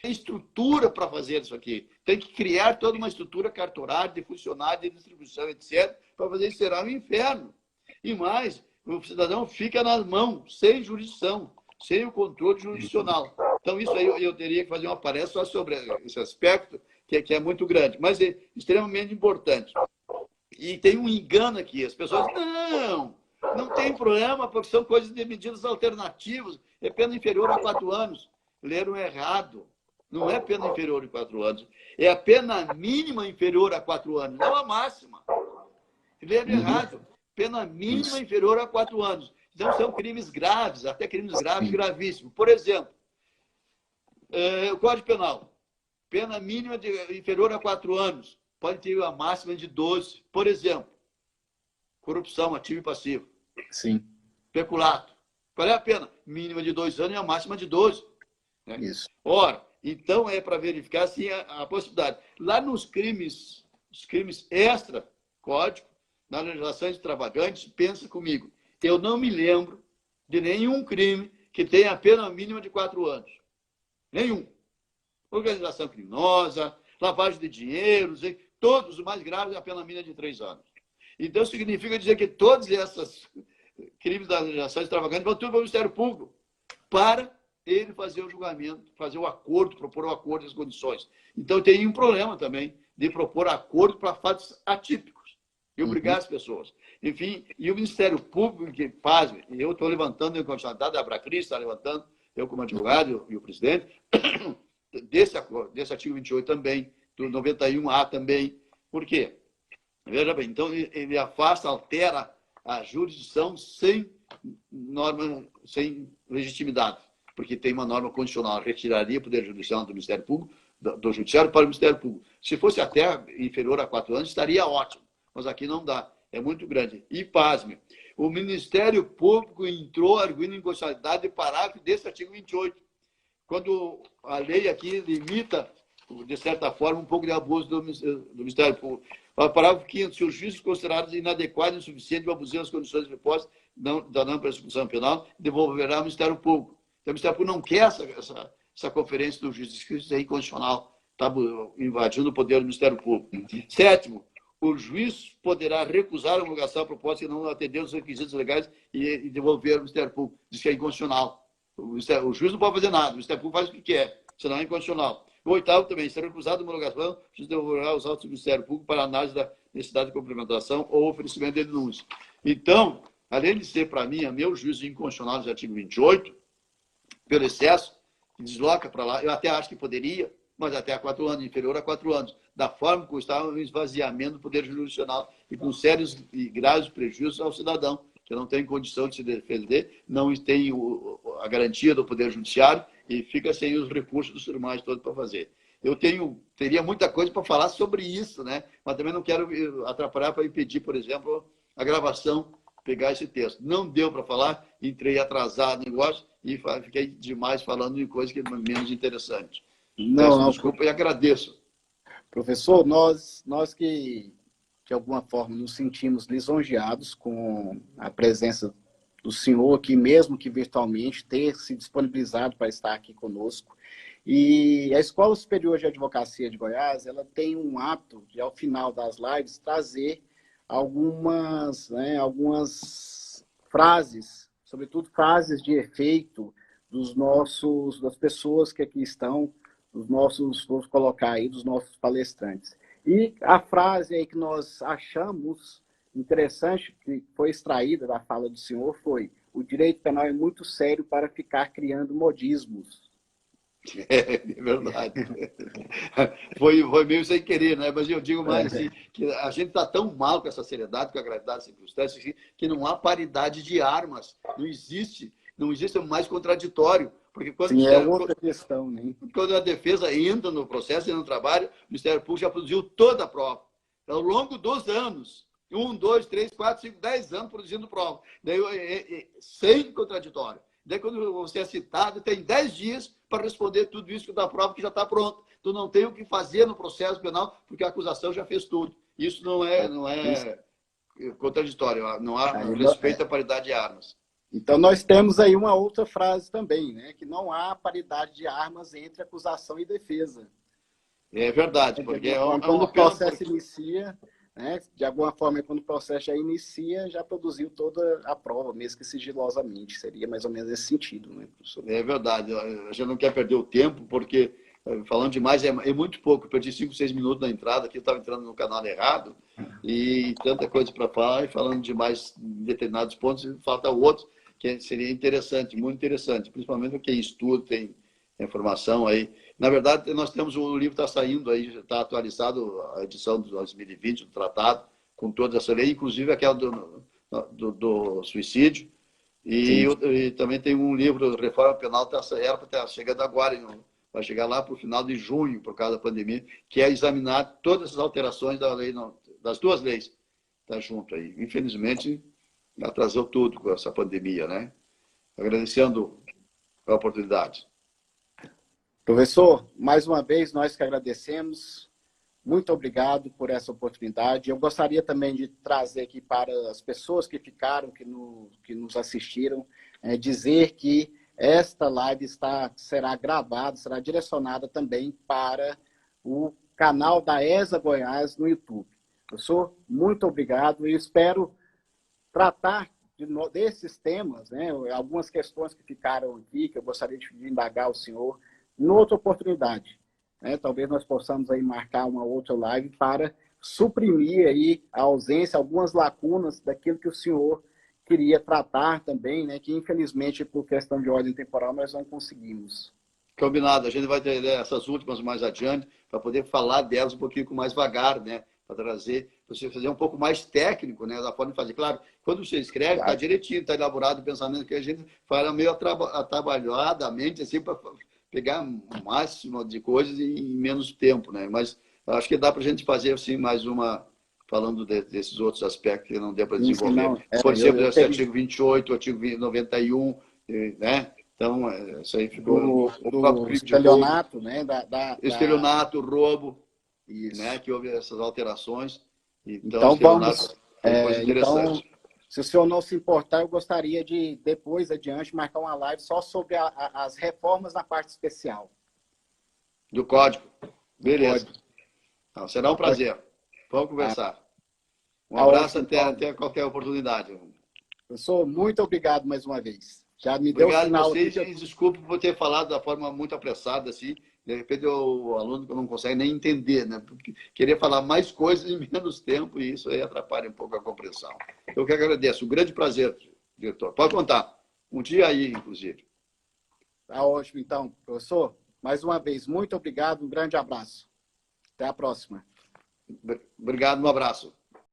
Tem estrutura para fazer isso aqui. Tem que criar toda uma estrutura cartorária, de funcionário, de distribuição, etc., para fazer isso. Será um inferno. E mais, o cidadão fica nas mãos, sem jurisdição, sem o controle jurisdicional. Então, isso aí eu teria que fazer uma palestra só sobre esse aspecto, que é muito grande, mas é extremamente importante. E tem um engano aqui. As pessoas não tem problema, porque são coisas de medidas alternativas. É pena inferior a 4 anos. Leram errado. Não é pena inferior a 4 anos. É a pena mínima inferior a 4 anos, não a máxima. Leram errado. Pena mínima inferior a 4 anos. Então, são crimes graves, até crimes graves, gravíssimos. Por exemplo, o Código Penal, pena mínima inferior a 4 anos, pode ter a máxima de 12. Por exemplo, corrupção, ativo e passivo. Sim. Peculato. Qual é a pena? Mínima de 2 anos e a máxima de 12. Né? Isso. Ora, então é para verificar se a possibilidade. Lá nos crimes, os crimes extra-código, nas legislações extravagantes, pensa comigo. Eu não me lembro de nenhum crime que tenha a pena mínima de 4 anos. Nenhum. Organização criminosa, lavagem de dinheiros, todos os mais graves a pena mínima de 3 anos. Então, significa dizer que todos esses crimes da legislação extravagante vão tudo para o Ministério Público para ele fazer o julgamento, fazer o acordo, propor o acordo e as condições. Então, tem um problema também de propor acordo para fatos atípicos e obrigar as pessoas. Enfim, e o Ministério Público que faz, e eu estou levantando a inconstitucionalidade, a Abracris está levantando, eu como advogado e o presidente, desse artigo 28 também, do 91A também. Por quê? Veja bem, então ele afasta, altera a jurisdição sem norma, sem legitimidade, porque tem uma norma condicional, retiraria o poder judicial do Ministério Público, do Judiciário para o Ministério Público. Se fosse até inferior a 4 anos, estaria ótimo, mas aqui não dá, é muito grande. E pasme, o Ministério Público entrou arguindo inconstitucionalidade de parágrafo desse artigo 28, quando a lei aqui limita, de certa forma, um pouco de abuso do Ministério Público. O parágrafo 5º, se os juízes considerados inadequados e insuficientes ou abusivos das condições propostas da não persecução penal, devolverá ao Ministério Público. Então, o Ministério Público não quer essa conferência do juiz, isso é inconstitucional, está invadindo o poder do Ministério Público. 7º, o juiz poderá recusar a homologação proposta que não atender os requisitos legais e devolver ao Ministério Público. Diz que é inconstitucional. O juiz não pode fazer nada, o Ministério Público faz o que quer, senão é inconstitucional. O 8º também, se recusado a homologação, o juiz devolverá os autos do Ministério Público para análise da necessidade de complementação ou oferecimento de denúncia. Então, além de ser, para mim, meu juízo inconstitucional do artigo 28, pelo excesso, que desloca para lá, eu até acho que poderia, mas até a 4 anos, inferior a 4 anos, da forma como está o esvaziamento do poder jurisdicional e com sérios e graves prejuízos ao cidadão, que não tem condição de se defender, não tem a garantia do poder judiciário e fica sem os recursos dos tribunais todos para fazer. Eu teria muita coisa para falar sobre isso, né? Mas também não quero atrapalhar para impedir, por exemplo, a gravação pegar esse texto. Não deu para falar, entrei atrasado no negócio e fiquei demais falando em coisas que menos interessantes. Peço desculpa e agradeço. Professor, nós que de alguma forma nos sentimos lisonjeados com a presença do senhor aqui, mesmo que virtualmente, ter se disponibilizado para estar aqui conosco. E a Escola Superior de Advocacia de Goiás, ela tem um hábito de, ao final das lives, trazer algumas frases, sobretudo frases de efeito das pessoas que aqui estão, vamos colocar aí, dos nossos palestrantes. E a frase aí que nós achamos interessante, que foi extraída da fala do senhor, foi: o direito penal é muito sério para ficar criando modismos. É verdade. Foi meio sem querer, né? Mas eu digo mais assim, que a gente está tão mal com essa seriedade, com a gravidade das circunstâncias, que não há paridade de armas. Não existe mais contraditório. Porque quando, sim, é outra questão, né? Quando a defesa entra no processo, entra no trabalho, o Ministério Público já produziu toda a prova. Ao longo dos anos, 1, 2, 3, 4, 5, 10 anos produzindo prova. Daí, sem contraditório. Daí, quando você é citado, tem 10 dias para responder tudo isso da prova que já está pronta. Tu não tem o que fazer no processo penal, porque a acusação já fez tudo. Isso não é contraditório. Não há respeito à paridade de armas. Então, nós temos aí uma outra frase também, né? Que não há paridade de armas entre acusação e defesa. É verdade, porque quando o processo inicia, né? De alguma forma, quando o processo já inicia, já produziu toda a prova, mesmo que sigilosamente. Seria mais ou menos esse sentido, né, professor? É verdade. A gente não quer perder o tempo, porque falando demais é muito pouco. Eu perdi 5, 6 minutos na entrada, aqui eu estava entrando no canal errado, e tanta coisa para falar, e falando demais em determinados pontos, e falta outros, que seria interessante, muito interessante, principalmente quem estuda, tem informação aí. Na verdade, nós temos o livro está saindo aí, está atualizado a edição de 2020 do tratado, com toda essa lei, inclusive aquela do suicídio. E também tem um livro, Reforma Penal, era para estar chegando agora, vai chegar lá para o final de junho, por causa da pandemia, que é examinar todas as alterações da lei, das duas leis. Está junto aí. Infelizmente, atrasou tudo com essa pandemia, né? Agradecendo a oportunidade. Professor, mais uma vez, nós que agradecemos. Muito obrigado por essa oportunidade. Eu gostaria também de trazer aqui para as pessoas que ficaram, que nos assistiram, dizer que esta live será gravada, será direcionada também para o canal da ESA Goiás no YouTube. Professor, muito obrigado e espero tratar desses temas, né, algumas questões que ficaram aqui, que eu gostaria de indagar o senhor, em outra oportunidade. Talvez nós possamos aí marcar uma outra live para suprimir aí a ausência, algumas lacunas daquilo que o senhor queria tratar também, né, que infelizmente por questão de ordem temporal nós não conseguimos. Combinado, a gente vai ter essas últimas mais adiante para poder falar delas um pouquinho mais vagar, né, para trazer, para você fazer um pouco mais técnico, né, da forma de fazer. Claro, quando você escreve, está direitinho, está elaborado o pensamento, que a gente fala meio atabalhadamente, assim, para pegar o máximo de coisas em menos tempo, né? Mas acho que dá para a gente fazer assim mais uma, falando desses outros aspectos que não deu para desenvolver. Por exemplo, esse artigo 28, artigo 91, né? Então, isso aí ficou do estelionato, né? Estelionato, roubo, isso, né? Que houve essas alterações. Então vamos. Então, se o senhor não se importar, eu gostaria de, depois, adiante, marcar uma live só sobre as reformas na parte especial. Do Código. Beleza. Então, será um prazer. Vamos conversar. Um abraço, até qualquer oportunidade. Professor, muito obrigado mais uma vez. Já me deu obrigado sinal. Obrigado a vocês e desculpe por ter falado da forma muito apressada, assim. De repente o aluno não consegue nem entender, né? Porque querer falar mais coisas em menos tempo, e isso aí atrapalha um pouco a compreensão. Eu que agradeço. Um grande prazer, diretor. Pode contar. Um dia aí, inclusive. Tá ótimo, então, professor. Mais uma vez, muito obrigado. Um grande abraço. Até a próxima. Obrigado, um abraço.